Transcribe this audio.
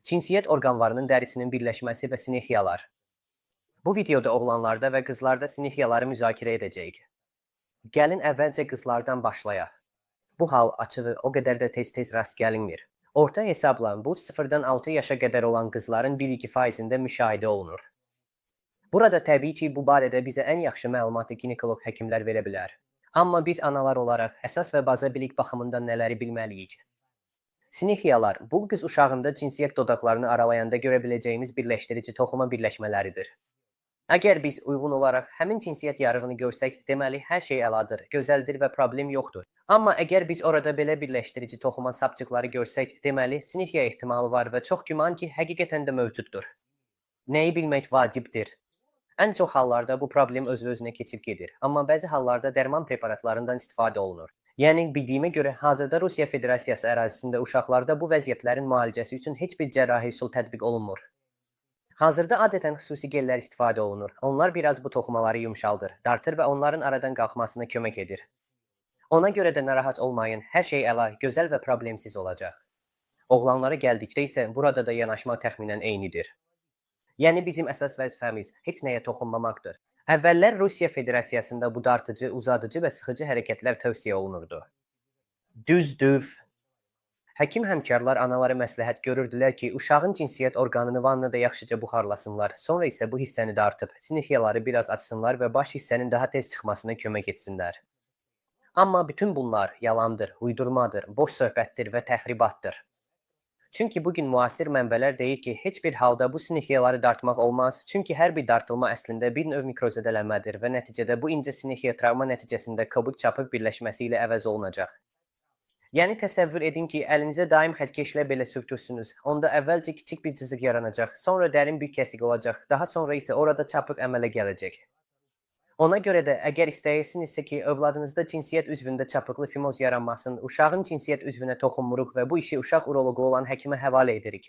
Cinsiyyət orqanlarının dərisinin birləşməsi və sinexiyalar. Bu videoda oğlanlarda və qızlarda sinexiyaları müzakirə edəcəyik. Gəlin əvvəlcə qızlardan başlayaq. Bu hal açığı o qədər də tez-tez rast gəlinmir. Orta hesabla bu 0-dan 6 yaşa qədər olan qızların 1-2%-də müşahidə olunur. Burada təbii ki, bu barədə bizə ən yaxşı məlumatı ginekoloq həkimlər verə bilər. Amma biz analar olaraq əsas və baza bilik baxımından nələri bilməliyik? Sinexiyalar bu qız uşağında cinsiyyət dodaqlarını aralayanda görə biləcəyimiz birləşdirici toxuma birləşmələridir. Əgər biz uyğun olaraq həmin cinsiyyət yarığını görsək, deməli hər şey əladır, gözəldir və problem yoxdur. Amma əgər biz orada belə birləşdirici toxuma sapçıqları görsək, deməli sinexiya ehtimalı var və çox güman ki, həqiqətən də mövcuddur. Nəyi bilmək vacibdir? Ən çox hallarda bu problem özü-özünə keçib gedir, amma bəzi hallarda dərman preparatlarından istifadə olunur. Yəni, bildiyimə görə, hazırda Rusiya Federasiyası ərazisində uşaqlarda bu vəziyyətlərin müalicəsi üçün heç bir cərrahi üsul tətbiq olunmur. Hazırda adətən xüsusi gellər istifadə olunur. Onlar biraz bu toxumaları yumşaldır, dartır və onların aradan qalxmasına kömək edir. Ona görə də narahat olmayın, hər şey əla, gözəl və problemsiz olacaq. Oğlanlara gəldikdə isə burada da yanaşma təxminən eynidir. Yəni, bizim əsas vəzifəmiz heç nəyə toxunmamaqdır. Əvvəllər Rusiya Federasiyasında bu dartıcı, uzadıcı və sıxıcı hərəkətlər tövsiyə olunurdu. Düzdür. Həkim həmkarlar analara məsləhət görürdülər ki, uşağın cinsiyyət orqanını vannada yaxşıca buxarlasınlar, sonra isə bu hissəni dartıb, sinexiyaları biraz açsınlar və baş hissənin daha tez çıxmasına kömək etsinlər. Amma bütün bunlar yalandır, uydurmadır, boş söhbətdir və təxribatdır. Çünki bugün müasir mənbələr deyir ki, heç bir halda bu sinexiyaları dartmaq olmaz, çünki hər bir dartılma əslində bir növ mikrozədələnmədir və nəticədə bu incə sinexiya travma nəticəsində kabuk-çapıq birləşməsi ilə əvəz olunacaq. Yəni təsəvvür edin ki, əlinizə daim xətkeşlə belə sürtürsünüz, onda əvvəlcə kiçik bir cızıq yaranacaq, sonra dərin bir kəsik olacaq, daha sonra isə orada çapıq əmələ gələcək. Ona görə də əgər istəyirsinizsə ki, övladınızda cinsiyyət üzvündə çapıqlı fimoz yaranmasın, uşağın cinsiyyət üzvünə toxunmuruq və bu işi uşaq uroloqu olan həkimə həvalə edirik.